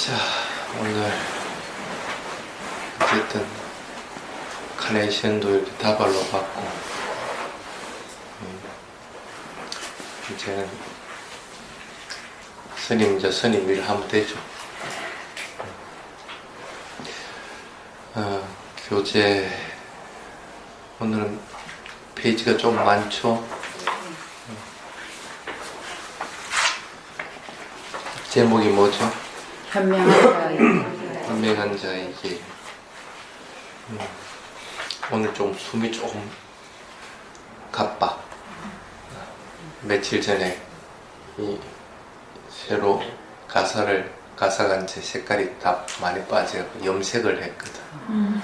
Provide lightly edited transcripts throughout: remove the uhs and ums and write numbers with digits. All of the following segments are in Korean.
자, 오늘 어쨌든 카네이션도 이렇게 다발로 받고 이제는 스님 일을 하면 되죠. 교재 오늘은 페이지가 좀 많죠. 제목이 뭐죠? 현명한 자의 길. 오늘 좀 숨이 조금 가빠. 며칠 전에 이 새로 가사가 이제 색깔이 다 많이 빠져 염색을 했거든.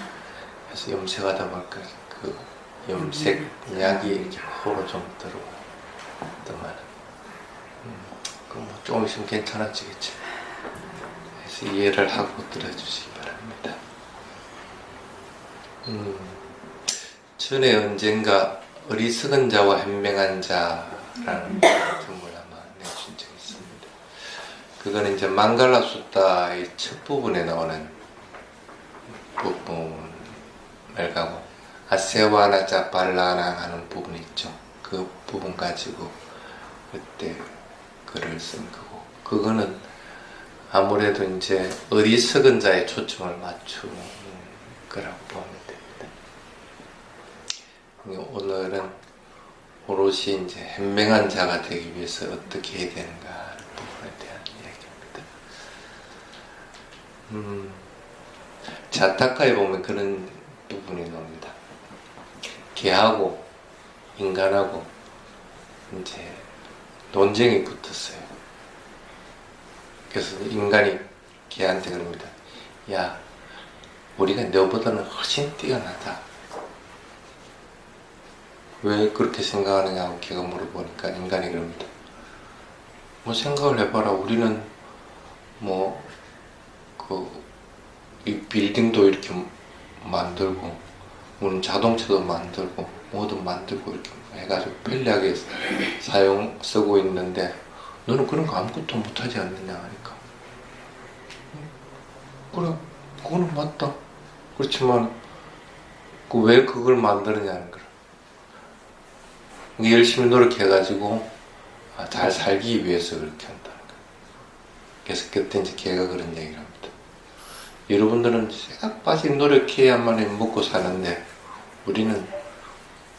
그래서 염색하다 보니까 그 염색 약이 이렇게 코로 좀 들어오더만. 뭐 조금 있으면 괜찮아지겠지. 그래서 이해를 하고 들어주시기 바랍니다. 전에 언젠가 어리석은 자와 현명한 자라는 제목을 아마 내준 적이 있습니다. 그거는 이제 망갈라 숫다의 첫 부분에 나오는 부분을 가고 아세와나자 발라나 하는 부분이 있죠. 그 부분 가지고 그때 글을 쓴 거고, 그거는 아무래도 이제 어리석은 자에 초점을 맞추는 거라고 보면 됩니다. 오늘은 오롯이 이제 현명한 자가 되기 위해서 어떻게 해야 되는가 하는 부분에 대한 이야기입니다. 자타카에 보면 그런 부분이 나옵니다. 개하고 인간하고 이제 논쟁이 붙었어요. 그래서 인간이 개한테 그럽니다. 야, 우리가 너보다는 훨씬 뛰어나다. 왜 그렇게 생각하느냐고 개가 물어보니까 인간이 그럽니다. 뭐 생각을 해봐라. 우리는 이 빌딩도 이렇게 만들고, 우리는 자동차도 만들고, 뭐도 만들고 이렇게 해가지고 편리하게 쓰고 있는데 너는 그런 거 아무것도 못하지 않느냐 하니까, 그래, 그거는 맞다. 그렇지만 왜 그걸 만드느냐는 거야. 열심히 노력해가지고 잘 살기 위해서 그렇게 한다는 거야. 그래서 그때 이제 걔가 그런 얘기를 합니다. 여러분들은 쇠가 빠지게 노력해야만 먹고 사는데 우리는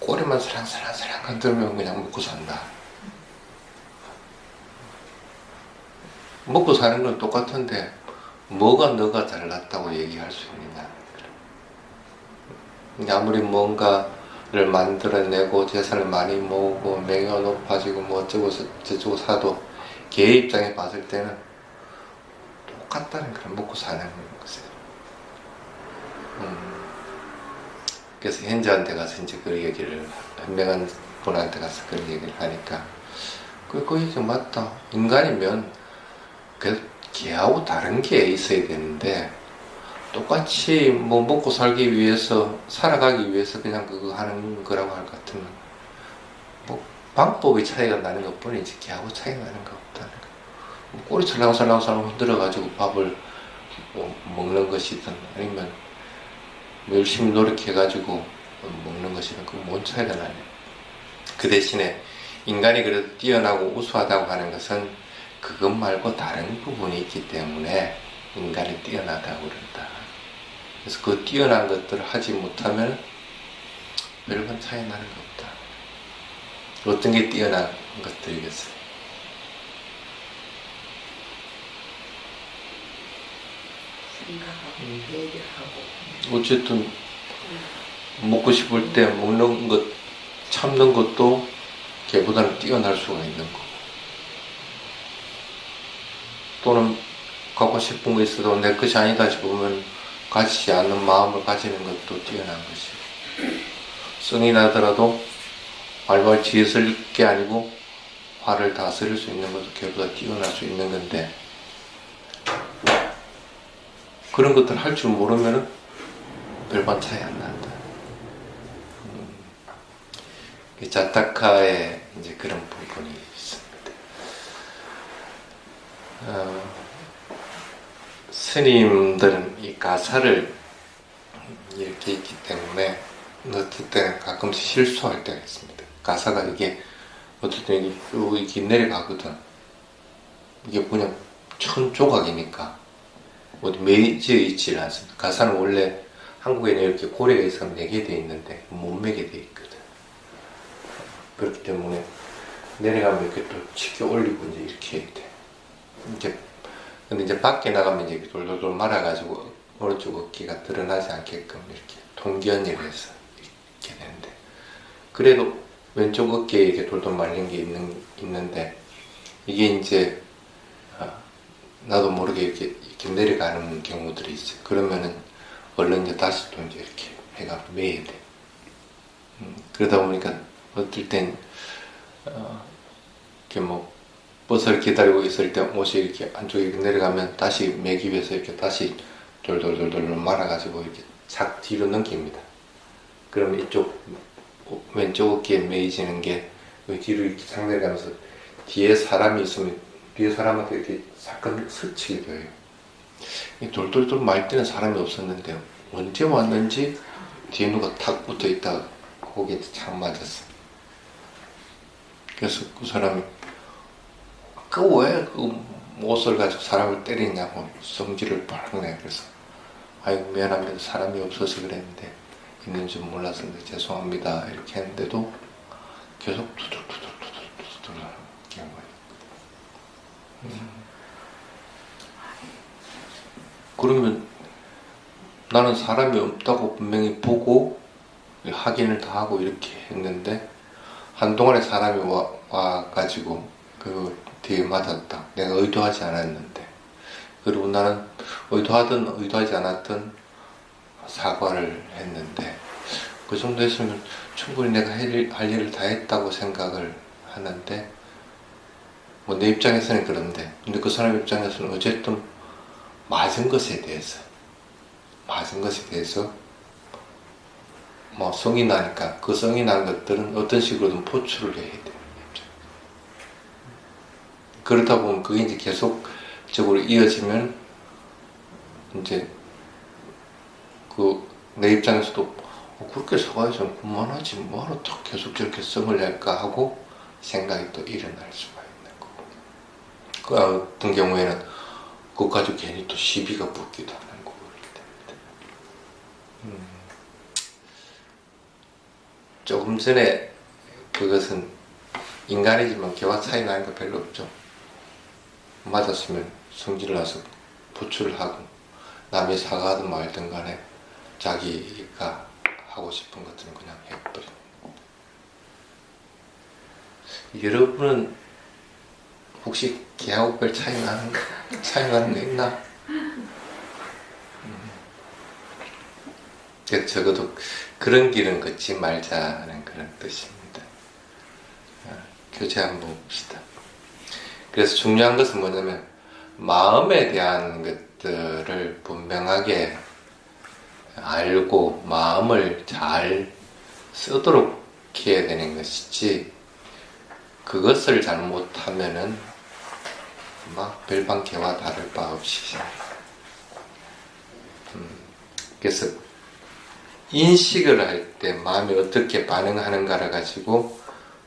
꼬리만 사랑사랑 건들면 그냥 먹고 산다. 먹고 사는 건 똑같은데 뭐가 너가 잘났다고 얘기할 수 있느냐. 아무리 뭔가를 만들어내고 재산을 많이 모으고 명예가 높아지고 뭐 어쩌고 저쩌고 사도 걔의 입장에 봤을 때는 똑같다는 거야. 먹고 사는 것이에요. 그래서 현자한테 가서 이제 그 얘기를, 현명한 분한테 가서 그런 얘기를 하니까 그 얘기 맞다. 인간이면 걔하고 다른 게 있어야 되는데 똑같이 뭐 먹고 살기 위해서, 살아가기 위해서 그냥 그거 하는 거라고 할 것 같으면 뭐 방법의 차이가 나는 것 뿐이지 걔하고 차이가 나는 거 없다는 거. 뭐 꼬리 살랑살랑 흔들어가지고 밥을 먹는 것이든 아니면 열심히 노력해가지고 먹는 것이든 그 뭔 차이가 나냐. 그 대신에 인간이 그래도 뛰어나고 우수하다고 하는 것은 그것 말고 다른 부분이 있기 때문에 인간이 뛰어나다고 그런다. 그래서 그 뛰어난 것들을 하지 못하면 별반 차이 나는 거 없다. 어떤 게 뛰어난 것들이겠어요? 생각하고 얘기하고. 어쨌든 먹고 싶을 때 먹는 것, 참는 것도 걔보다는 뛰어날 수가 있는 거고, 또는 갖고 싶은 거 있어도 내 것이 아니다 싶으면 가지지 않는 마음을 가지는 것도 뛰어난 것이고, 성이 나더라도 말발 지혜쓸 게 아니고 화를 다스릴 수 있는 것도 걔보다 뛰어날 수 있는 건데, 그런 것들 할 줄 모르면은 별반 차이 안 난다. 자타카에 이제 그런 부분이 있습니다. 스님들은 이 가사를 이렇게 있기 때문에 어떨 때는 가끔씩 실수할 때가 있습니다. 가사가 이게 어떨 때는 이렇게 내려가거든. 이게 그냥 천 조각이니까 어디 매져 있지는 않습니다. 가사는 원래 한국에는 이렇게 고리가 있어서 매게 돼 있는데 못 매게 돼 있거든. 그렇기 때문에 내려가면 이렇게 또 치켜 올리고 이제 이렇게 해야 돼. 이제 근데 이제 밖에 나가면 이제 이렇게 돌돌돌 말아가지고 오른쪽 어깨가 드러나지 않게끔 이렇게 동견을 해서 이렇게 되는데, 그래도 왼쪽 어깨에 이렇게 돌돌 말린 게 있는데 이게 이제 나도 모르게 이렇게 내려가는 경우들이 있어요. 그러면은 얼른 이제 다시 또 이제 이렇게 해가 매야 돼. 그러다 보니까 어떨 땐 이렇게 뭐 버스를 기다리고 있을 때 옷이 이렇게 안쪽에 이렇게 내려가면 다시 매기 위해서 이렇게 다시 돌돌돌돌 말아가지고 이렇게 착 뒤로 넘깁니다. 그러면 이쪽 왼쪽 어깨에 매이지는 게 뒤로 이렇게 착 내려가면서 뒤에 사람이 있으면 뒤에 사람한테 이렇게 사건 스치게 돼요. 이 돌돌돌 말 때는 사람이 없었는데 언제 왔는지 뒤에 누가 탁 붙어 있다가 거기에 착 맞았어. 그래서 그 사람이 왜 그 옷을 가지고 사람을 때리냐고 성질을 바르고 내. 그래서 아이고 미안합니다. 사람이 없어서 그랬는데 있는 줄 몰라서 죄송합니다. 이렇게 했는데도 계속 투덜투덜투덜투덜 하는 경우가 있거든. 그러면 나는 사람이 없다고 분명히 보고 확인을 다 하고 이렇게 했는데 한동안에 사람이 와가지고 그 뒤에 맞았다. 내가 의도하지 않았는데. 그리고 나는 의도하든 의도하지 않았든 사과를 했는데 그 정도 했으면 충분히 내가 할 일을 다 했다고 생각을 하는데, 뭐 내 입장에서는 그런데 근데 그 사람 입장에서는 어쨌든 맞은 것에 대해서 뭐 성이 나니까 그 성이 난 것들은 어떤 식으로든 포출을 해야 돼요. 그러다 보면 그게 이제 계속적으로 이어지면 이제 그 내 입장에서도 그렇게 사과해서 그만하지 뭐하러 또 계속 저렇게 성을 낼까 하고 생각이 또 일어날 수가 있는 거고, 그 어떤 경우에는 그것 가지고 괜히 또 시비가 붙기도 하는 거고 그렇게 됩니다. 조금 전에 그것은 인간이지만 개와 차이 나는 거 별로 없죠. 맞았으면 성질 나서 부출을 하고 남이 사과하든 말든 간에 자기가 하고 싶은 것들은 그냥 해버리는. 여러분은 혹시 개하고 별 차이 나는 거 있나? 적어도 그런 길은 걷지 말자는 그런 뜻입니다. 교재 한번 봅시다. 그래서 중요한 것은 뭐냐면 마음에 대한 것들을 분명하게 알고 마음을 잘 쓰도록 해야 되는 것이지, 그것을 잘못하면은 막 별반 개와 다를 바 없이. 그래서 인식을 할 때 마음이 어떻게 반응하는가를 가지고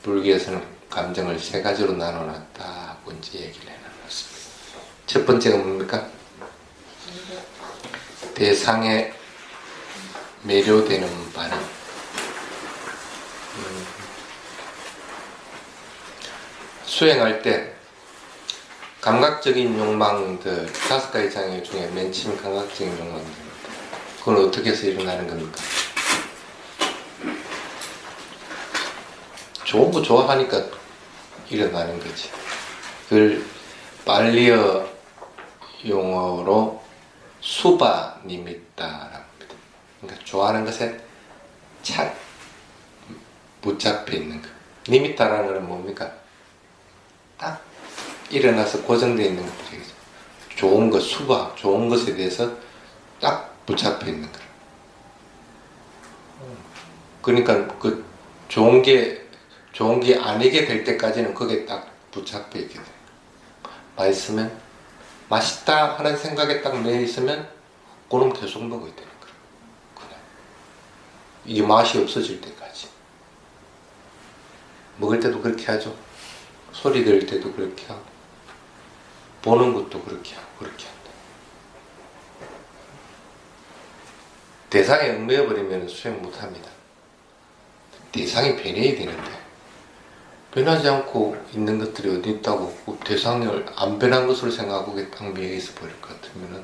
불교에서는 감정을 세 가지로 나눠놨다고 이제 얘기를 해놨습니다. 첫 번째가 뭡니까? 대상에 매료되는 반응. 수행할 때 감각적인 욕망들 5가지 장애 중에 맨 처음 감각적인 욕망들입니다. 그건 어떻게 해서 일어나는 겁니까? 좋은 거 좋아하니까 일어나는 거지. 그걸 발리어 용어로 수바 니미따라고 합니다. 그러니까 좋아하는 것에 착 붙잡혀 있는 거. 니미따라는 건 뭡니까? 딱 일어나서 고정되어 있는 것들이겠죠. 좋은 것, 수바, 좋은 것에 대해서 딱 붙잡혀 있는 거. 그러니까 그 좋은 게 아니게 될 때까지는 그게 딱 붙잡혀 있게 돼요. 맛있으면 맛있다 하는 생각에 딱 내 있으면 그놈 계속 먹어야 되는 거야. 그냥 이게 맛이 없어질 때까지. 먹을 때도 그렇게 하죠. 소리 들을 때도 그렇게 하고, 보는 것도 그렇게 하고, 그렇게 한다. 대상에 얽매여버리면 수행 못합니다. 대상이 변해야 되는데, 변하지 않고 있는 것들이 어디 있다고 그 대상을 안 변한 것으로 생각하고 그게 딱 매여있어 버릴 것 같으면은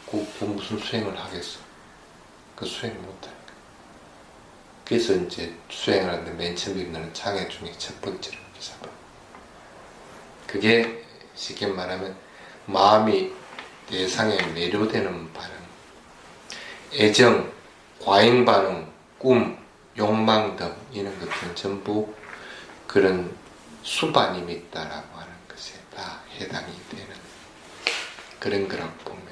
그 무슨 수행을 하겠어. 그 수행을 못하니까. 그래서 이제 수행을 하는데 맨 처음에 있는 장애 중에 첫 번째로 잡아. 그게 쉽게 말하면 마음이 대상에 매료되는 반응, 애정, 과잉 반응, 꿈, 욕망 등 이런 것들은 전부 그런 수반임이 있다라고 하는 것에 다 해당이 되는 그런 거라고 보면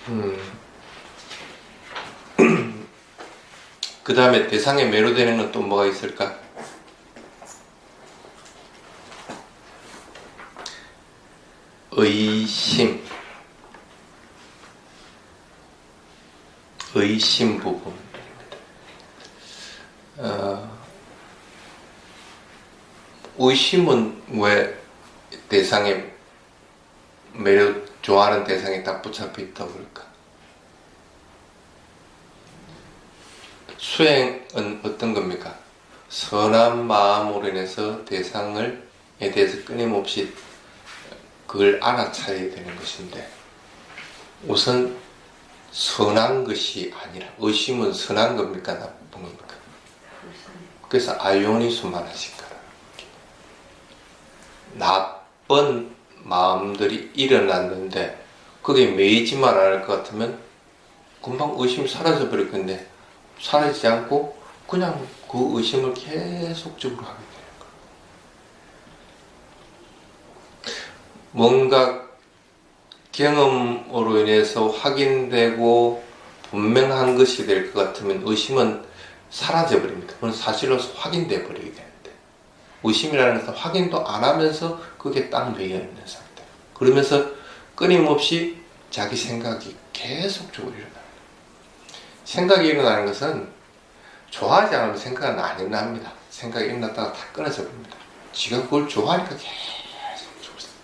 됩니다. 그 다음에 대상에 매료되는 건 또 뭐가 있을까? 의심 부분. 의심은 왜 대상에 좋아하는 대상에 딱 붙잡혀 있다고 그럴까? 수행은 어떤 겁니까? 선한 마음으로 인해서 대상에 대해서 끊임없이 그걸 알아차려야 되는 것인데, 우선 선한 것이 아니라, 의심은 선한 겁니까? 나쁜 겁니까? 그래서 아요니소만 하신 거라. 나쁜 마음들이 일어났는데 그게 매이지만 않을 것 같으면 금방 의심이 사라져 버릴 건데, 사라지지 않고 그냥 그 의심을 계속적으로 하게 되는 거예요. 뭔가 경험으로 인해서 확인되고 분명한 것이 될 것 같으면 의심은 사라져 버립니다. 그건 사실로서 확인돼 버리게 되는데, 의심이라는 것은 확인도 안 하면서 그게 딱 매여 있는 상태. 그러면서 끊임없이 자기 생각이 계속적으로 일어나요. 생각이 일어나는 것은 좋아하지 않으면 생각은 안 일어납니다. 생각이 일어났다가 다 끊어져 버립니다. 지가 그걸 좋아하니까 계속 죽고 있어요.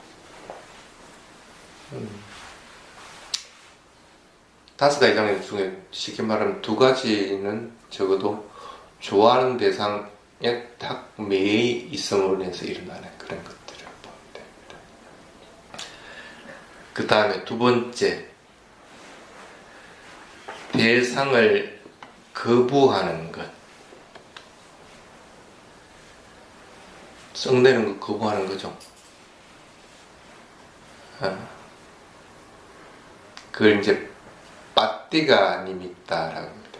5가지 장애 중에 쉽게 말하면 2가지는 적어도 좋아하는 대상에 딱 매여 있음으로 인해서 일어나는 그런 것들을 보면 됩니다. 그 다음에 2번째, 대상을 거부하는 것. 썩내는 거 거부하는 거죠. 그걸 이제 빠띠가 니미따라고 합니다.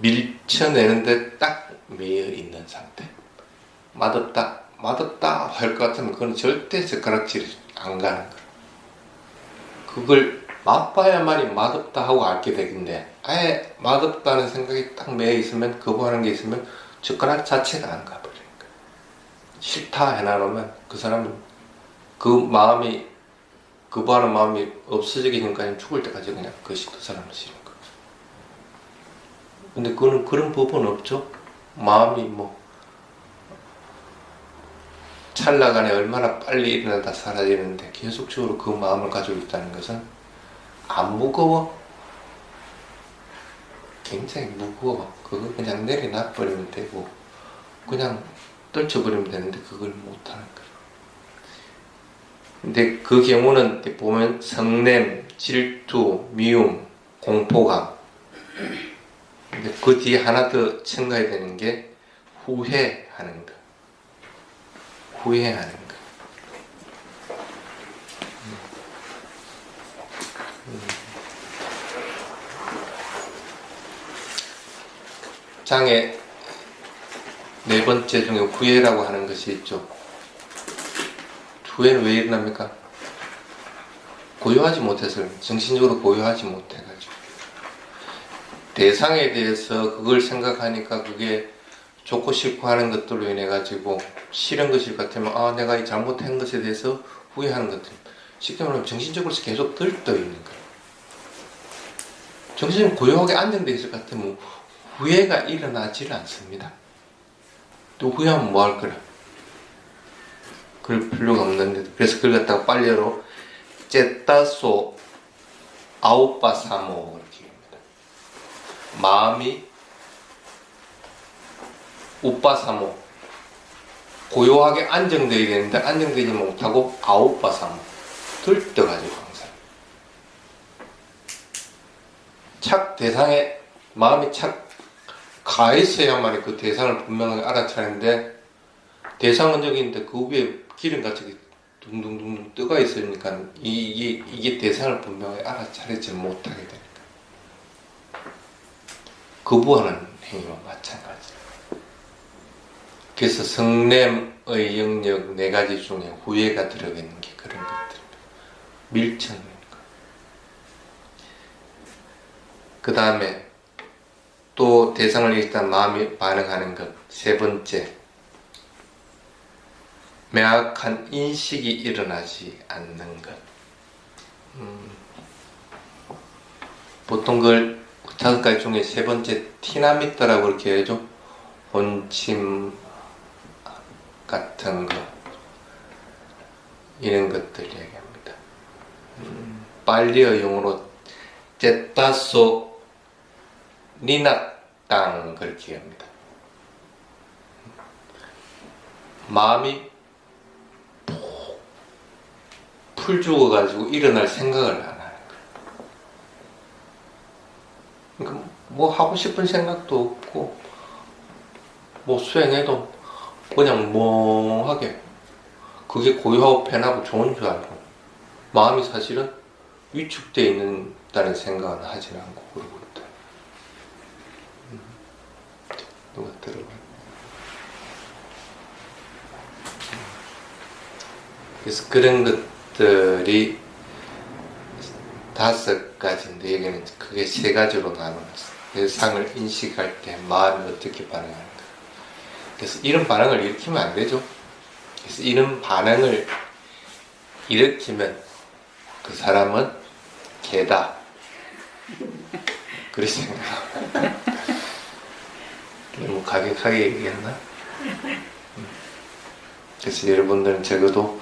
밀쳐내는데 딱 매여 있는 상태. 맛없다 할 것 같으면 그건 절대 젓가락질이 안 가는 거예요. 그걸 맛봐야만이 맛없다 하고 알게 되겠는데, 아예 맛없다는 생각이 딱 매여 있으면, 거부하는 게 있으면 젓가락 자체가 안 가버리는 거예요. 싫다 해놔놓으면 그 사람은 그 마음이, 거부하는 마음이 없어지기 전까지 죽을 때까지 그냥 그것이 그 사람을 싫은 거예요. 근데 그거는 그런 법은 없죠. 마음이 뭐 찰나간에 얼마나 빨리 일어나다 사라지는데 계속적으로 그 마음을 가지고 있다는 것은 안 무거워. 굉장히 무거워. 그거 그냥 내려놔버리면 되고 그냥 떨쳐버리면 되는데 그걸 못하는 거예요. 근데 그 경우는 보면 성냄, 질투, 미움, 공포감. 근데 그 뒤에 하나 더 첨가해야 되는 게 후회하는 거. 후회하는 거. 장애 4번째 중에 후회라고 하는 것이 있죠. 후회는 왜 일어납니까? 고요하지 못해서, 정신적으로 고요하지 못해가지고. 대상에 대해서 그걸 생각하니까 그게 좋고 싫고 하는 것들로 인해 가지고 싫은 것일 것 같으면 내가 이 잘못한 것에 대해서 후회하는 것들, 쉽게 말하면 정신적으로 계속 들떠 있는 거예요. 정신이 고요하게 안정되어 있을 것 같으면 후회가 일어나질 않습니다. 또 후회하면 뭐 할 거라? 그럴 필요가 없는데, 그래서 그걸 갖다가 빨리로 제따소 아오빠사모 이렇게 합니다. 마음이 우빠사모, 고요하게 안정되어야 되는데 안정되지 못하고 아오빠사모, 들떠가지고 항상 착 대상에 마음이 착 가있어야만 그 대상을 분명하게 알아차리는데, 대상은 저기 있는데 그 위에 기름같이 둥둥둥둥 뜨가 있으니까 이게 대상을 분명하게 알아차리지 못하게 되니까 거부하는 행위와 마찬가지. 그래서 성냄의 영역 4가지 중에 후회가 들어가 있는 게 그런 것들입니다. 밀천인 것. 그 다음에 또 대상을 일단 마음이 반응하는 것. 3번째, 명확한 인식이 일어나지 않는 것. 보통 그걸 5가지 중에 3번째 티나미타라고 그렇게 해줘. 혼침 같은 거, 이런 것들 얘기합니다. 빨리어 용어로 제타소 니나땅 그렇게 합니다. 마음이 풀 죽어가지고 일어날 생각을 안 하는 거예요. 그러니까 뭐 하고 싶은 생각도 없고, 뭐 수행해도 그냥 멍하게, 그게 고요하고 편하고 좋은 줄 알고, 마음이 사실은 위축되어 있다는 생각은 하진 않고 그러고 있다. 누가 들어봐. 그래서 그런 것들이 5가지인데, 여기는 크게 3가지로 나눠놨어요. 세상을 인식할 때 마음이 어떻게 반응하는가. 그래서 이런 반응을 일으키면 안 되죠. 그래서 이런 반응을 일으키면 그 사람은 개다, 그렇게 생각합니다. 너무 가격하게 얘기했나? 그래서 여러분들은 적어도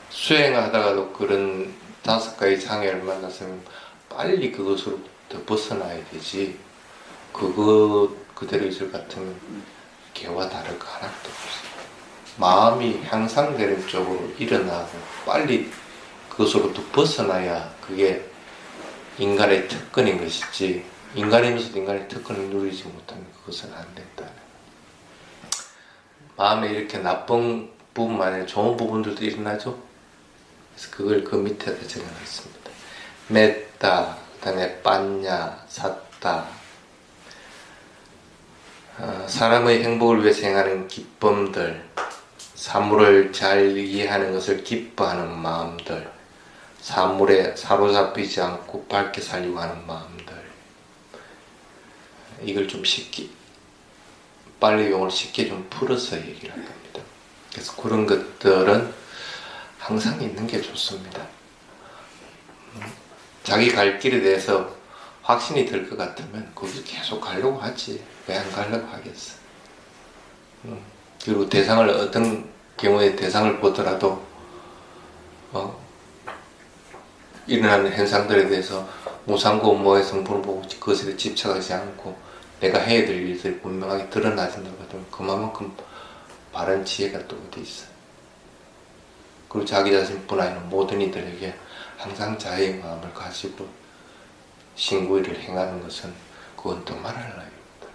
수행하다가도 그런 5가지 장애를 만났으면 빨리 그것으로부터 벗어나야 되지, 그거 그대로 있을 것 같으면 개와 다를 거 하나도 없어요. 마음이 향상되는 쪽으로 일어나고 빨리 그것으로부터 벗어나야 그게 인간의 특권인 것이지, 인간이면서도 인간의 특권을 누리지 못하면 그것은 안 된다. 마음에 이렇게 나쁜 부분만 아니라 좋은 부분들도 일어나죠. 그래서 그걸 그 밑에다 적어놨습니다. 맺다, 그 다음에 빤냐, 샀다, 사람의 행복을 위해서 행하는 기쁨들, 사물을 잘 이해하는 것을 기뻐하는 마음들, 사물에 사로잡히지 않고 밝게 살려고 하는 마음들, 이걸 좀 쉽게, 빨리 용어를 쉽게 좀 풀어서 얘기를 할 겁니다. 그래서 그런 것들은 항상 있는 게 좋습니다. 자기 갈 길에 대해서 확신이 들 것 같으면 거기서 계속 가려고 하지, 왜 안 가려고 하겠어. 그리고 대상을, 어떤 경우에 대상을 보더라도 일어나는 현상들에 대해서 무상고모의 성분을 보고 그것에 집착하지 않고 내가 해야 될 일들이 분명하게 드러나진다고 하면 그만큼 바른 지혜가 또 어디 있어. 그리고 자기 자신뿐 아니라 모든 이들에게 항상 자애의 마음을 가지고 신구일을 행하는 것은, 그건 또 말할 나위 없다.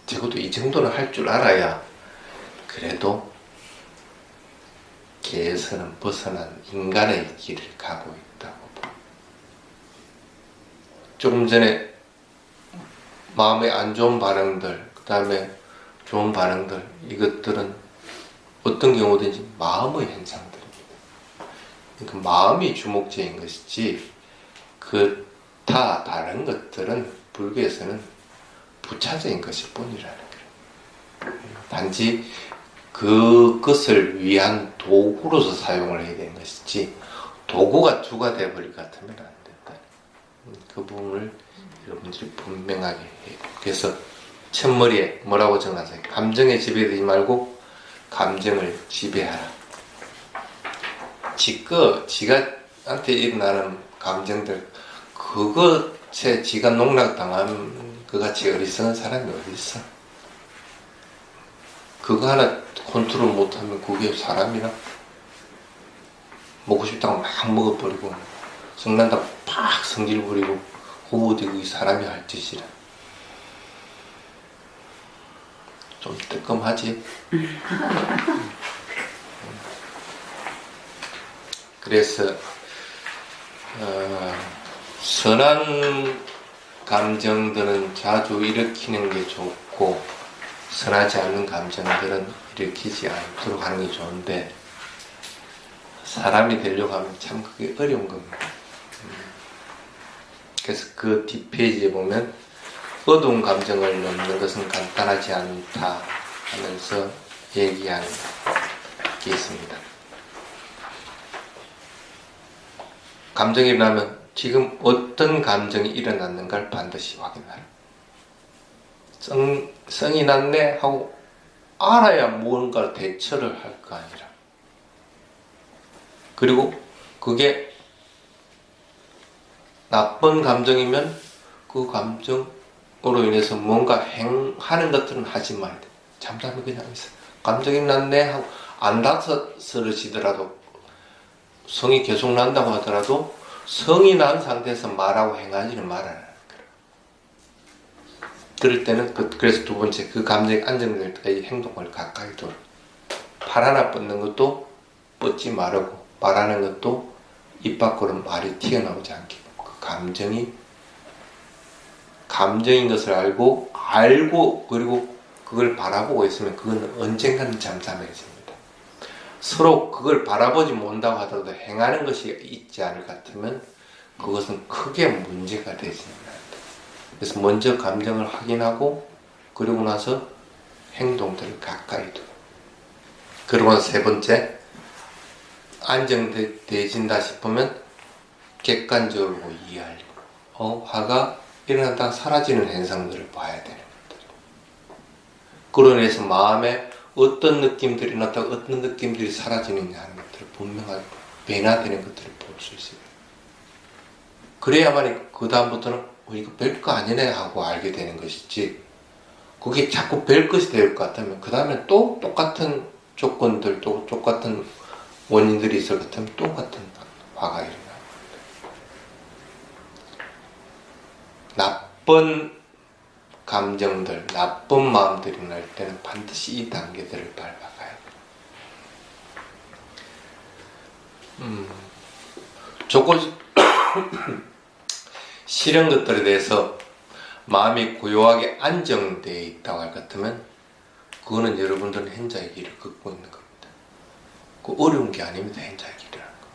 적어도 이 정도는 할 줄 알아야 그래도 개에서는 벗어난 인간의 길을 가고 있다고 봅니다. 조금 전에 마음의 안 좋은 반응들, 그 다음에 좋은 반응들, 이것들은 어떤 경우든지 마음의 현상들입니다. 그러니까 마음이 주목제인 것이지, 그 다 다른 것들은 불교에서는 부차적인 것일 뿐이라는 거예요. 단지 그것을 위한 도구로서 사용을 해야 되는 것이지 도구가 주가 되어버릴 것 같으면 안 된다. 그 부분을 여러분들이 분명하게 해요. 그래서 첫머리에 뭐라고 정하세요? 감정에 지배되지 말고 감정을 지배하라. 지가한테 일어나는 감정들, 그것에 지가 농락당한 그같이 어리석은 사람이 어디 있어? 그거 하나 컨트롤 못하면 그게 사람이라? 먹고 싶다고 막 먹어버리고 성난다고 팍 성질 부리고 그거 어디 그게 사람이 할 짓이라. 좀 뜨끔하지? 그래서 선한 감정들은 자주 일으키는 게 좋고 선하지 않는 감정들은 일으키지 않도록 하는 게 좋은데 사람이 되려고 하면 참 그게 어려운 겁니다. 그래서 그 뒷페이지에 보면 어두운 감정을 넘는 것은 간단하지 않다 하면서 얘기하는 게 있습니다. 감정이 일어나면 지금 어떤 감정이 일어났는가를 반드시 확인하라. 성이 났네 하고 알아야 무언가 대처를 할 거 아니라. 그리고 그게 나쁜 감정이면 그 감정으로 인해서 뭔가 행하는 것들은 하지 말아야 돼. 잠깐만 그냥 있어. 감정이 났네 하고 안 다스러지더라도 성이 계속 난다고 하더라도 성이 난 상태에서 말하고 행하지는 말아라. 그럴 때는 그래서 두 번째 그 감정이 안정될 때까지 행동을 가까이 둬라. 팔 하나 뻗는 것도 뻗지 말고 말하는 것도 입 밖으로 말이 튀어나오지 않게 그 감정인 것을 알고 그리고 그걸 바라보고 있으면 그건 언젠가는 잠잠해집니다. 서로 그걸 바라보지 못한다고 하더라도 행하는 것이 있지 않을 것 같으면 그것은 크게 문제가 되지는 않는다. 그래서 먼저 감정을 확인하고 그러고 나서 행동들을 가까이 두고 그러고 나서 세 번째 안정되진다 싶으면 객관적으로 이해하려고 화가 일어났다가 사라지는 현상들을 봐야 되는 것들. 그로 인해서 마음에 어떤 느낌들이 나타나고 어떤 느낌들이 사라지느냐 하는 것들을 분명하게 변화되는 것들을 볼 수 있어요. 그래야만 그 다음부터는 이거 별거 아니네 하고 알게 되는 것이지 그게 자꾸 별것이 될 것 같으면 그 다음에 또 똑같은 조건들 또 똑같은 원인들이 있을 것 같으면 똑같은 화가 일어나요. 나쁜 감정들, 나쁜 마음들이 날 때는 반드시 이 단계들을 밟아가야 돼요. 싫은 것들에 대해서 마음이 고요하게 안정되어 있다고 할 것 같으면 그거는 여러분들은 현자의 길을 걷고 있는 겁니다. 그 어려운 게 아닙니다. 현자의 길이라는 거.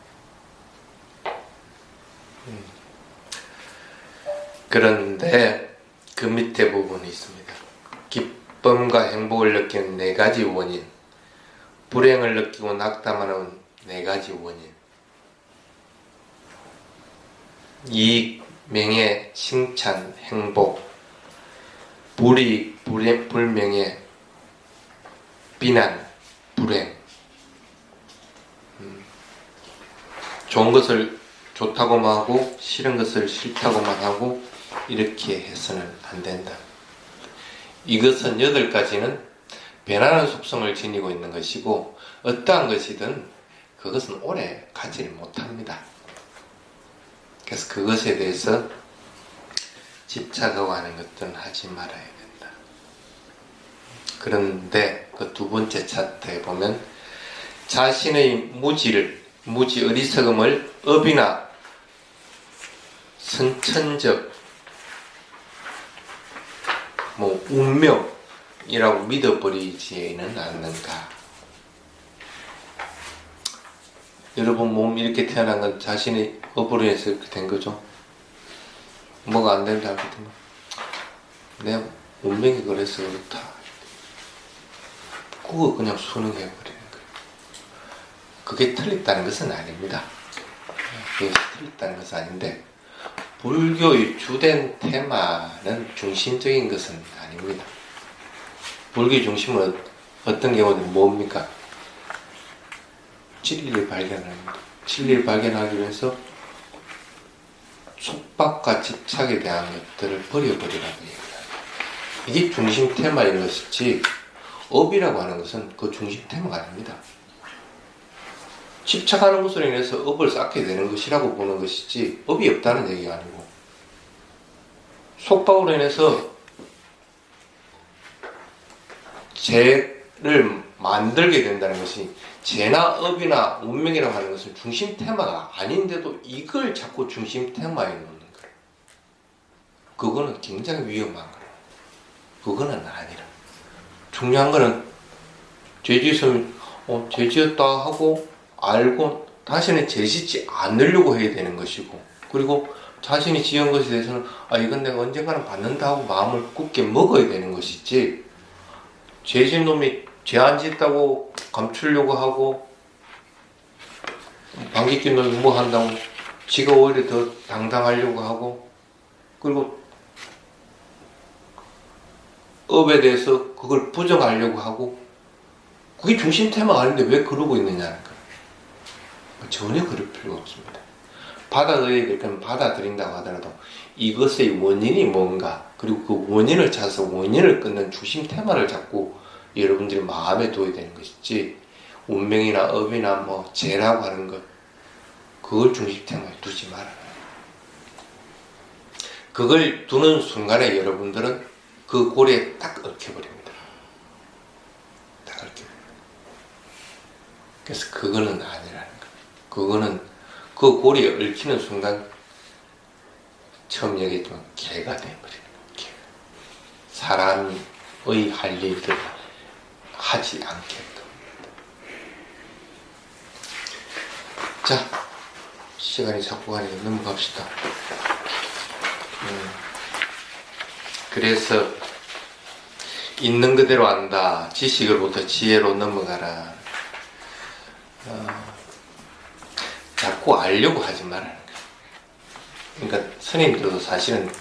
그런데 그 밑에 부분이 있습니다. 기쁨과 행복을 느끼는 네 가지 원인, 불행을 느끼고 낙담하는 네 가지 원인, 이익, 명예, 칭찬, 행복, 불이익, 불명예, 비난, 불행. 좋은 것을 좋다고만 하고 싫은 것을 싫다고만 하고 이렇게 해서는 안 된다. 이것은 8가지는 변하는 속성을 지니고 있는 것이고 어떠한 것이든 그것은 오래 가지를 못합니다. 그래서 그것에 대해서 집착하고 하는 것들은 하지 말아야 된다. 그런데 그 두 번째 차트에 보면 자신의 무지 어리석음을 업이나 선천적 운명이라고 믿어버리지는 않는가. 여러분 몸 이렇게 태어난 건 자신의 업으로 해서 이렇게 된 거죠. 뭐가 안 된다 하거든요. 내가 운명이 그래서 그렇다. 그거 그냥 순응해버리는 거예요. 그게 틀렸다는 것은 아닙니다. 그게 틀렸다는 것은 아닌데, 불교의 주된 테마는 중심적인 것은 아닙니다. 불교의 중심은 어떤 경우는 뭡니까? 진리를 발견합니다. 진리를 발견하기 위해서 속박과 집착에 대한 것들을 버려버리라고 얘기합니다. 이게 중심 테마인 것이지, 업이라고 하는 것은 그 중심 테마가 아닙니다. 집착하는 것으로 인해서 업을 쌓게 되는 것이라고 보는 것이지, 업이 없다는 얘기가 아니고, 속박으로 인해서 죄를 만들게 된다는 것이, 죄나 업이나 운명이라고 하는 것은 중심 테마가 아닌데도 이걸 자꾸 중심 테마에 놓는 거예요. 그거는 굉장히 위험한 거예요. 그거는 아니라. 중요한 거는 죄 지었으면 죄 지었다 하고 알고 다시는 죄 짓지 않으려고 해야 되는 것이고, 그리고 자신이 지은 것에 대해서는 이건 내가 언젠가는 받는다 하고 마음을 굳게 먹어야 되는 것이지, 죄 지은 놈이 죄 안 짓다고 감추려고 하고 방귀 낀 놈이 뭐 한다고 지가 오히려 더 당당하려고 하고, 그리고 업에 대해서 그걸 부정하려고 하고, 그게 중심 테마가 아닌데 왜 그러고 있느냐는 거예요. 전혀 그럴 필요가 없습니다. 받아들여야 될 건 받아들인다고 하더라도 이것의 원인이 뭔가, 그리고 그 원인을 찾아서 원인을 끊는 중심 테마를 자꾸 여러분들이 마음에 둬야 되는 것이지, 운명이나 업이나 뭐 죄라고 하는 것, 그걸 중심 테마에 두지 말아요. 그걸 두는 순간에 여러분들은 그 고리에 딱 얽혀버립니다. 딱 얽혀버립니다. 그래서 그거는 아니라는 거예요. 그거는 그 고리에 얽히는 순간 처음 얘기했지만 개가 돼버리는 거예요. 사람의 할 일들 하지 않게끔. 자, 시간이 자꾸 가니까 넘어갑시다. 그래서 있는 그대로 안다. 지식으로부터 지혜로 넘어가라. 자꾸 알려고 하지 말라는 거예요. 그러니까 스님들도 사실은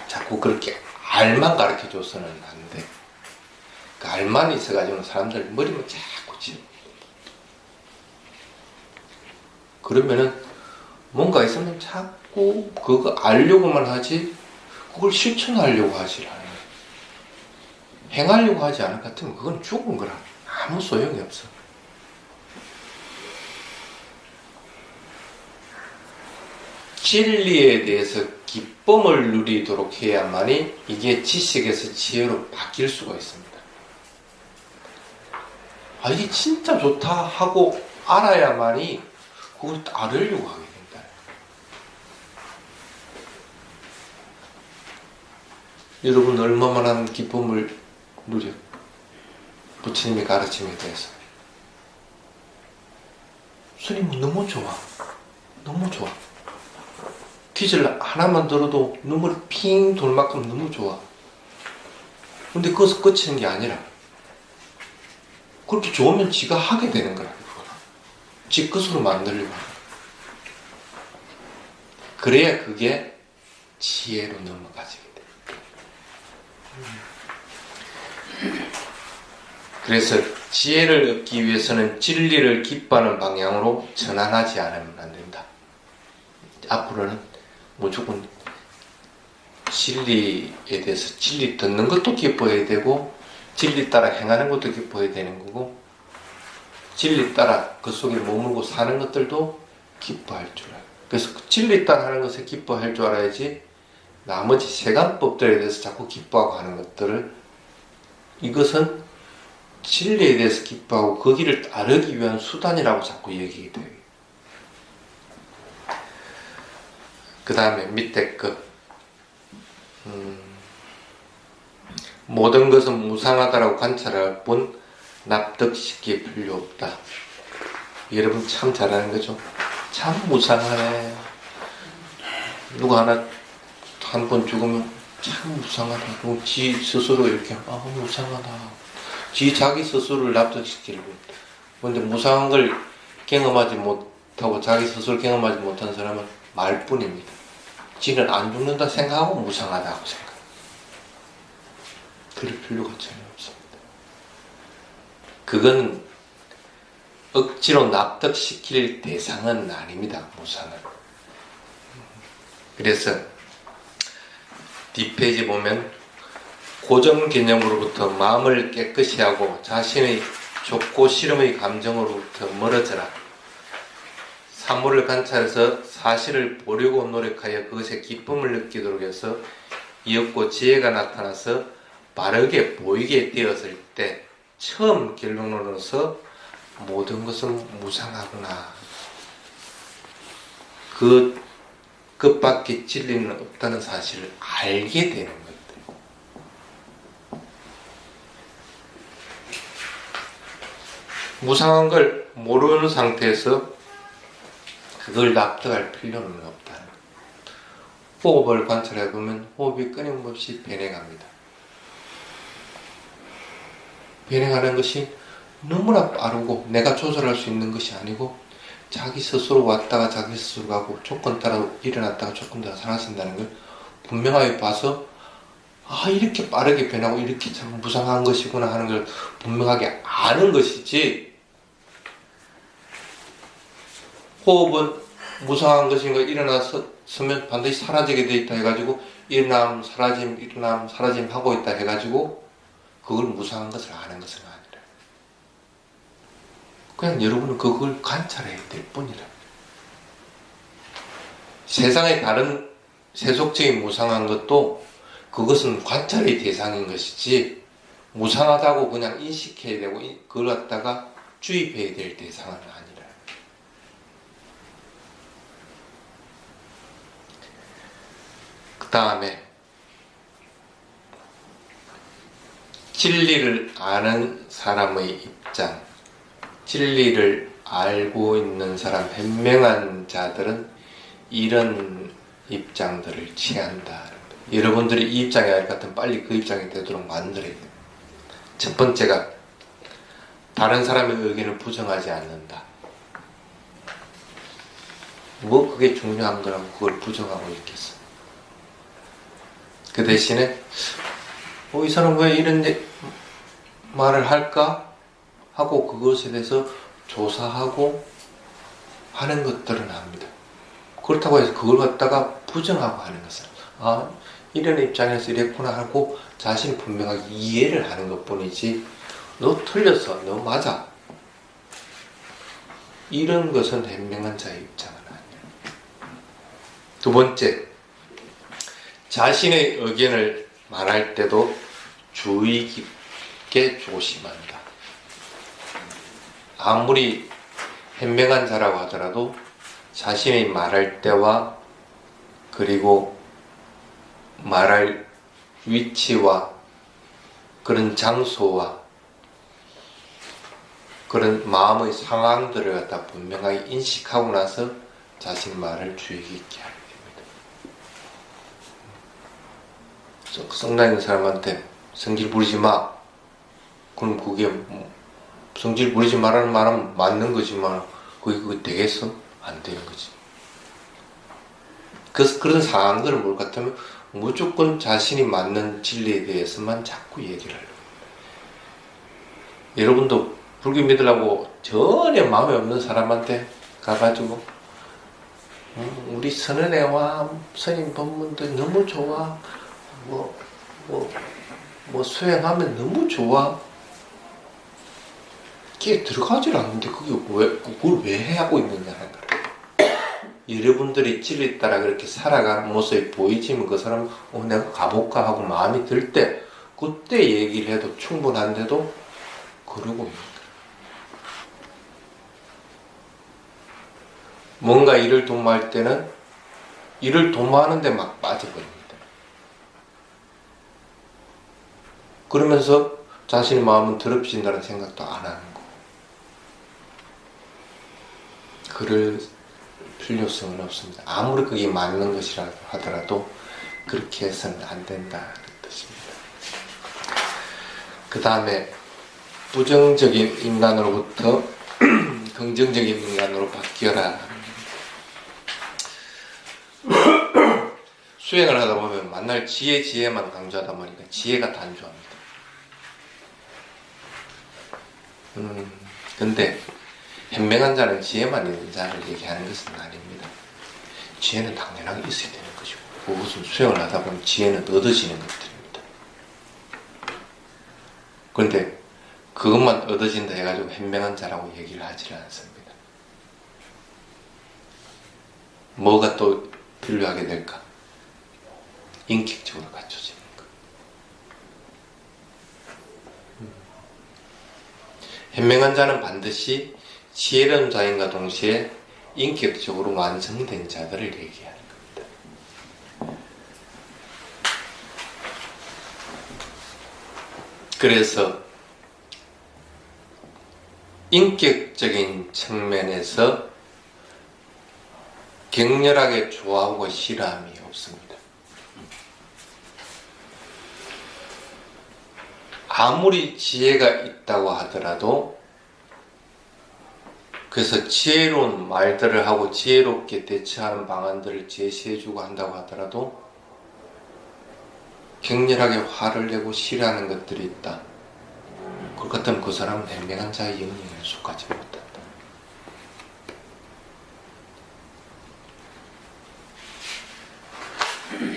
자꾸 그렇게 알만 가르쳐줘서는 안 돼. 그 알만 있어가지고 사람들 머리만 자꾸 치워. 그러면은 뭔가 있으면 자꾸 그거 알려고만 하지, 그걸 실천하려고 하지 않아요. 행하려고 하지 않을 것 같으면 그건 죽은 거라. 아무 소용이 없어. 진리에 대해서 기쁨을 누리도록 해야만이 이게 지식에서 지혜로 바뀔 수가 있습니다. 이게 진짜 좋다 하고 알아야만이 그걸 따르려고 하게 된다. 여러분 얼마만한 기쁨을 누려? 부처님의 가르침에 대해서. 스님은 너무 좋아. 너무 좋아. 퀴즈를 하나만 들어도 눈물이 핑 돌 만큼 너무 좋아. 근데 거기서 끝이는 게 아니라, 그렇게 좋으면 지가 하게 되는 거라. 지 것으로 만들려고 하는. 그래야 그게 지혜로 넘어가지게 돼. 그래서 지혜를 얻기 위해서는 진리를 기뻐하는 방향으로 전환하지 않으면 안 된다. 앞으로는 무조건 진리에 대해서 진리 듣는 것도 기뻐해야 되고, 진리 따라 행하는 것도 기뻐해야 되는 거고, 진리 따라 그 속에 머물고 사는 것들도 기뻐할 줄 알아요. 그래서 진리 따라 하는 것에 기뻐할 줄 알아야지, 나머지 세간법들에 대해서 자꾸 기뻐하고 하는 것들을, 이것은 진리에 대해서 기뻐하고 그 길을 따르기 위한 수단이라고 자꾸 얘기하게 돼요. 그 다음에 밑에 거, 모든 것은 무상하다라고 관찰할 뿐 납득시킬 필요 없다. 여러분 참 잘하는 거죠? 참 무상하네. 누가 하나 한 번 죽으면 참 무상하다. 지 스스로 이렇게 무상하다. 자기 스스로를 납득시키려고. 근데 무상한 걸 경험하지 못하고 자기 스스로 경험하지 못한 사람은 말뿐입니다. 지는 안 죽는다 생각하고 무상하다고 생각. 그럴 필요가 전혀 없습니다. 그건 억지로 납득시킬 대상은 아닙니다. 무상은. 그래서 뒷페이지 보면 고정 개념으로부터 마음을 깨끗이 하고 자신의 좋고 싫음의 감정으로부터 멀어져라. 사물을 관찰해서 사실을 보려고 노력하여 그것에 기쁨을 느끼도록 해서 이윽고 지혜가 나타나서 바르게 보이게 되었을 때 처음 결론으로서 모든 것은 무상하구나. 그 끝밖에 진리는 없다는 사실을 알게 되는 것들. 무상한 걸 모르는 상태에서 그걸 납득할 필요는 없다. 호흡을 관찰해 보면 호흡이 끊임없이 변해갑니다. 변해가는 것이 너무나 빠르고 내가 조절할 수 있는 것이 아니고 자기 스스로 왔다가 자기 스스로 가고 조건 따라 일어났다가 조건 따라 사라진다는 걸 분명하게 봐서 이렇게 빠르게 변하고 이렇게 참 무상한 것이구나 하는 걸 분명하게 아는 것이지, 호흡은 무상한 것인가 일어나서면 반드시 사라지게 돼 있다 해가지고 일어남 사라짐 하고 있다 해가지고 그걸 무상한 것을 아는 것은 아니라 그냥 여러분은 그걸 관찰해야 될 뿐이라. 세상의 다른 세속적인 무상한 것도 그것은 관찰의 대상인 것이지 무상하다고 그냥 인식해야 되고 그걸 갖다가 주입해야 될 대상은 아니라. 그 다음에 진리를 아는 사람의 입장, 진리를 알고 있는 사람, 현명한 자들은 이런 입장들을 취한다. 여러분들이 이 입장이 아닐 것 같으면 빨리 그 입장이 되도록 만들어야 돼요. 첫 번째가 다른 사람의 의견을 부정하지 않는다. 뭐 그게 중요한 거라고 그걸 부정하고 있겠어. 그 대신에 이 사람 왜 이런 말을 할까? 하고 그것에 대해서 조사하고 하는 것들은 합니다. 그렇다고 해서 그걸 갖다가 부정하고 하는 것은 이런 입장에서 이랬구나 하고 자신이 분명하게 이해를 하는 것뿐이지 너 틀렸어, 너 맞아, 이런 것은 현명한 자의 입장은 아니에요. 두 번째, 자신의 의견을 말할 때도 주의 깊게 조심한다. 아무리 현명한 자라고 하더라도 자신이 말할 때와 그리고 말할 위치와 그런 장소와 그런 마음의 상황들을 갖다 분명하게 인식하고 나서 자신 말을 주의 깊게 하게 됩니다. 성난 있는 사람한테 성질 부리지 마. 그럼 그게 성질 부리지 말라는 말은 맞는 거지만 그게 되겠어? 안 되는 거지. 그런 상황들을 뭘 같으면 무조건 자신이 맞는 진리에 대해서만 자꾸 얘기를 하려고. 여러분도 불교 믿으려고 전혀 마음에 없는 사람한테 가가지고 우리 선언회와 스님 법문들 너무 좋아, 뭐 수행하면 너무 좋아, 그게 들어가질 않는데 그걸 왜 하고 있느냐는 거예요. 여러분들이 진리 따라 그렇게 살아가는 모습이 보이지만 그 사람은 내가 가볼까 하고 마음이 들 때 그때 얘기를 해도 충분한데도 그러고 있는 거예요. 뭔가 일을 도모할 때는 일을 도모하는데 막 빠져버립니다. 그러면서 자신의 마음은 더럽혀진다는 생각도 안 하는 거. 그럴 필요성은 없습니다. 아무리 그게 맞는 것이라 하더라도 그렇게 해서는 안 된다는 뜻입니다. 그 다음에 부정적인 인간으로부터 긍정적인 인간으로 바뀌어라. 수행을 하다 보면 만날 지혜만 강조하다 보니까 지혜가 단조합니다. 근데 현명한 자는 지혜만 있는 자를 얘기하는 것은 아닙니다. 지혜는 당연하게 있어야 되는 것이고, 그것은 수행을 하다 보면 지혜는 얻어지는 것들입니다. 그런데 그것만 얻어진다 해가지고 현명한 자라고 얘기를 하지는 않습니다. 뭐가 또 필요하게 될까? 인격적으로 갖춰지는 것. 현명한 자는 반드시 지혜로운 자인과 동시에 인격적으로 완성된 자들을 얘기하는 겁니다. 그래서 인격적인 측면에서 격렬하게 좋아하고 싫어함이 없습니다. 아무리 지혜가 있다고 하더라도, 그래서 지혜로운 말들을 하고 지혜롭게 대처하는 방안들을 제시해주고 한다고 하더라도 격렬하게 화를 내고 싫어하는 것들이 있다. 그럴 것 같으면 그 사람은 현명한 자의 영역에 속하지 못한다.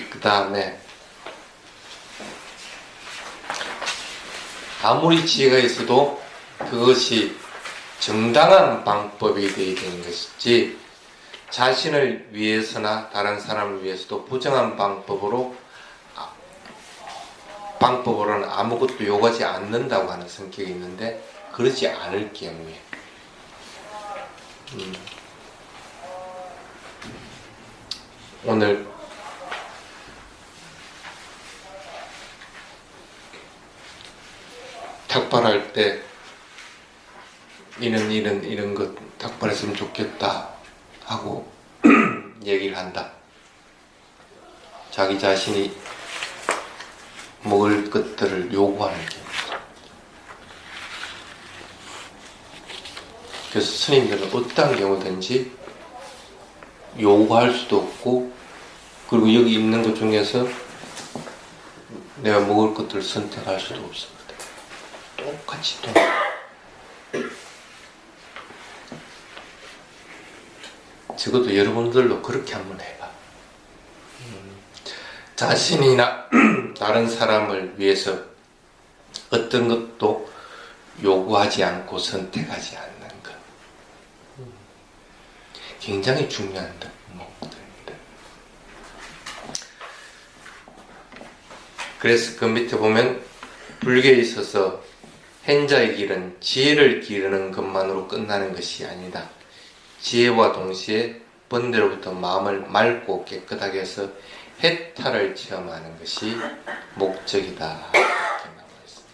그 다음에 아무리 지혜가 있어도 그것이 정당한 방법이 되어야 되는 것이지, 자신을 위해서나 다른 사람을 위해서도 부정한 방법으로는 아무것도 요구하지 않는다고 하는 성격이 있는데, 그러지 않을 경우에 오늘 탁발할 때 이런 것 탁발했으면 좋겠다 하고 얘기를 한다. 자기 자신이 먹을 것들을 요구하는 경우입니다. 그래서 스님들은 어떠한 경우든지 요구할 수도 없고, 그리고 여기 있는 것 중에서 내가 먹을 것들을 선택할 수도 없습니다. 똑같이 적어도 여러분들도 그렇게 한번 해봐. 자신이나 다른 사람을 위해서 어떤 것도 요구하지 않고 선택하지 않는 것, 굉장히 중요한 것들입니다. 그래서 그 밑에 보면 불교에 있어서 hen자의 길은 지혜를 기르는 것만으로 끝나는 것이 아니다. 지혜와 동시에 번뇌로부터 마음을 맑고 깨끗하게 해서 해탈을 체험하는 것이 목적이다. 이렇게 나와 있습니다.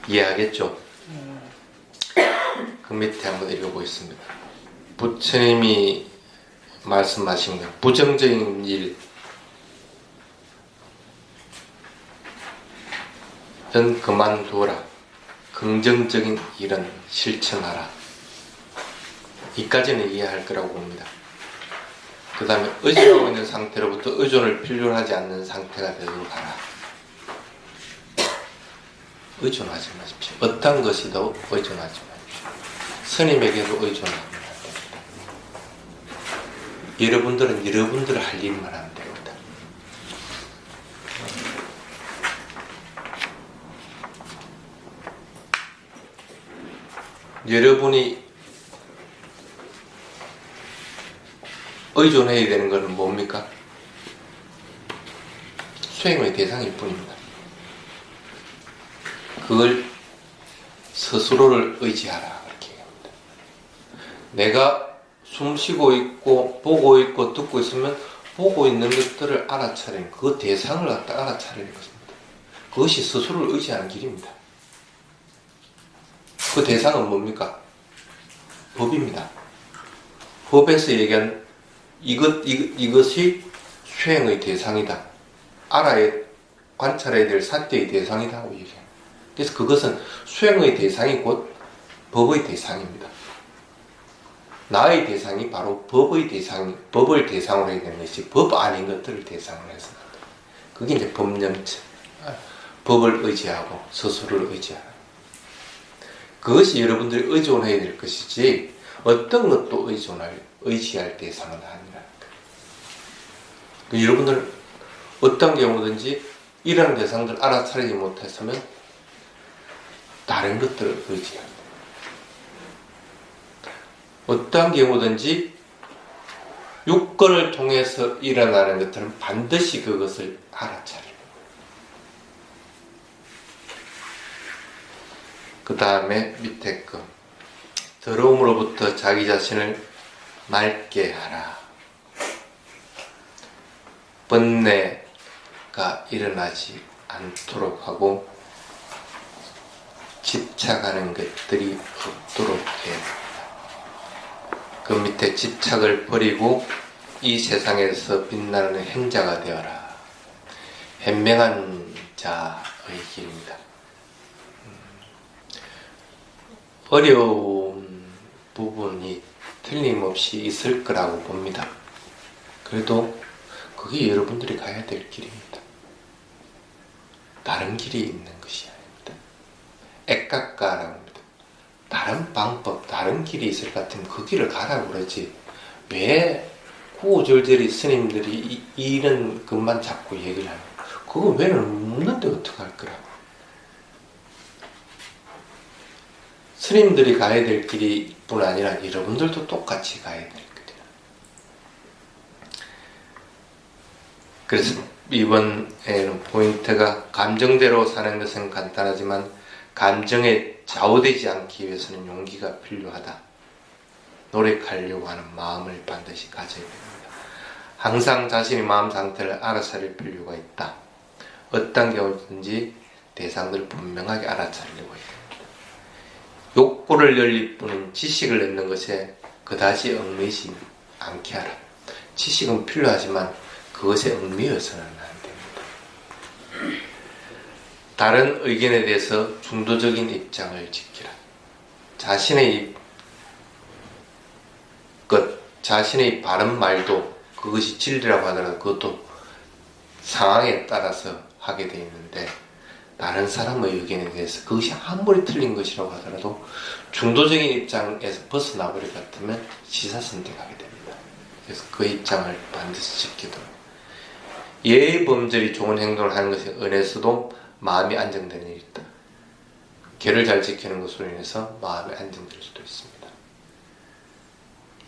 이해하겠죠? 그 밑에 한번 읽어보겠습니다. 부처님이 말씀하신 것, 부정적인 일 은 그만두어라. 긍정적인 일은 실천하라. 이까지는 이해할 거라고 봅니다. 그 다음에 의존하고 있는 상태로부터 의존을 필요로 하지 않는 상태가 되도록 하라. 의존하지 마십시오. 어떤 것이도 의존하지 마십시오. 스님에게도 의존하면 안 됩니다. 여러분들은 여러분들 할 일만 하면 됩니다. 여러분이 의존해야 되는 것은 뭡니까? 수행의 대상일 뿐입니다. 그걸 스스로를 의지하라 그렇게 얘기합니다. 내가 숨 쉬고 있고 보고 있고 듣고 있으면 보고 있는 것들을 알아차리는, 그 대상을 갖다 알아차리는 것입니다. 그것이 스스로를 의지하는 길입니다. 그 대상은 뭡니까? 법입니다. 법에서 얘기한 이것이 수행의 대상이다. 관찰해야 될 사태의 대상이다 하고 얘기해요. 그래서 그것은 수행의 대상이 곧 법의 대상입니다. 나의 대상이 바로 법을 대상으로 해야 되는 것이 법 아닌 것들을 대상으로 해서 그게 이제 법념체, 법을 의지하고 스스로를 의지하는 그것이 여러분들이 의존해야 될 것이지 어떤 것도 의지할 대상은 아니라 여러분들 어떤 경우든지 이런 대상들 알아차리지 못했으면 다른 것들을 의지합니다. 어떠한 경우든지 육권을 통해서 일어나는 것들은 반드시 그것을 알아차립니다. 그 다음에 밑에 거 더러움으로부터 자기 자신을 맑게 하라. 번뇌가 일어나지 않도록 하고 집착하는 것들이 없도록 해야 합니다. 그 밑에 집착을 버리고 이 세상에서 빛나는 행자가 되어라. 현명한 자의 길입니다. 어려운 부분이 틀림없이 있을 거라고 봅니다. 그래도 그게 여러분들이 가야 될 길입니다. 다른 길이 있는 것이 아닙니다. 액각가라고 합니다. 다른 방법, 다른 길이 있을 것 같으면 그 길을 가라고 그러지. 왜 구구절절히 스님들이 이런 것만 자꾸 얘기를 하는 거야. 그거 왜는 없는데 어떡할 거라고. 스님들이 가야 될 길이 뿐 아니라 여러분들도 똑같이 가야 될 길이야. 그래서 이번에는 포인트가 감정대로 사는 것은 간단하지만 감정에 좌우되지 않기 위해서는 용기가 필요하다. 노력하려고 하는 마음을 반드시 가져야 됩니다. 항상 자신의 마음 상태를 알아차릴 필요가 있다. 어떤 경우든지 대상들을 분명하게 알아차리려고 해야 됩니다. 욕구를 열릴 뿐인 지식을 얻는 것에 그다지 얽매이지 않게 하라. 지식은 필요하지만 그것에 얽매여서는 안 됩니다. 다른 의견에 대해서 중도적인 입장을 지키라. 자신의 바른 말도 그것이 진리라고 하더라도 그것도 상황에 따라서 하게 되어 있는데 다른 사람의 의견에 대해서 그것이 아무리 틀린 것이라고 하더라도 중도적인 입장에서 벗어나버릴 것 같으면 시사선택하게 됩니다. 그래서 그 입장을 반드시 지키도록. 예의범절이 좋은 행동을 하는 것이 은혜서도 마음이 안정되는 일이 있다. 계를 잘 지키는 것으로 인해서 마음이 안정될 수도 있습니다.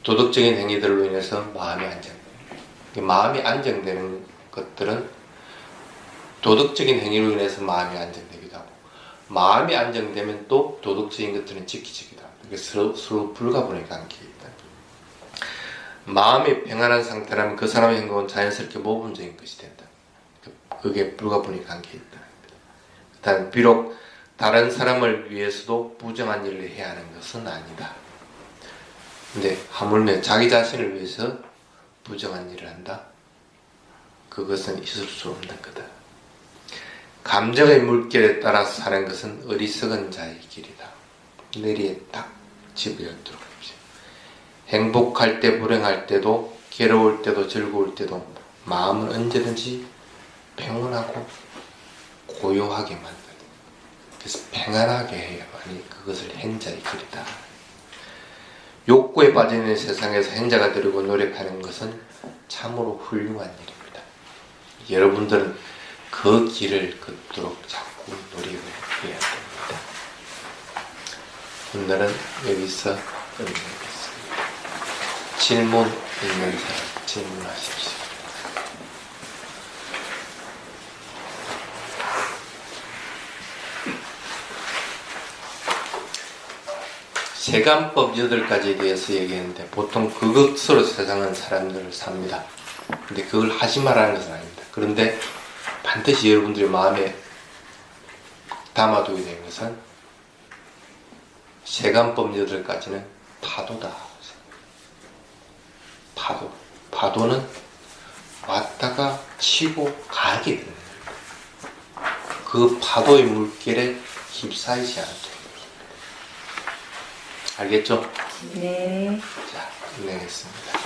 도덕적인 행위들로 인해서 마음이 안정됩니다. 마음이 안정되는 것들은 도덕적인 행위로 인해서 마음이 안정되기도 하고 마음이 안정되면 또 도덕적인 것들은 지키지기도 합니다. 그래서 서로 불가분의 관계이다. 마음이 평안한 상태라면 그 사람의 행동은 자연스럽게 모범적인 것이 된다. 그게 불가분의 관계이다. 일단 비록 다른 사람을 위해서도 부정한 일을 해야 하는 것은 아니다. 근데 하물며 자기 자신을 위해서 부정한 일을 한다? 그것은 있을 수 없는 거다. 감정의 물결에 따라서 사는 것은 어리석은 자의 길이다. 내리에 딱 집어넣도록 합시다. 행복할 때 불행할 때도 괴로울 때도 즐거울 때도 마음은 언제든지 평온하고 고요하게 만든다. 그래서 평안하게 해야만이 그것을 행자의 길이다. 욕구에 빠져있는 세상에서 행자가 되려고 노력하는 것은 참으로 훌륭한 일입니다. 여러분들은 그 길을 걷도록 자꾸 노력을 해야 됩니다. 오늘은 여기서 끝내겠습니다. 질문 있는 사람 질문하십시오. 세간법 8가지에 대해서 얘기했는데 보통 그것으로 세상은 사람들을 삽니다. 근데 그걸 하지 말라는 것은 아닙니다. 그런데 반드시 여러분들의 마음에 담아두게 되는 것은 세간법 8가지는 파도다. 파도. 파도는 왔다가 치고 가게 되는 거예요. 그 파도의 물결에 휩싸이지 않도록. 알겠죠? 네. 자, 끝내겠습니다.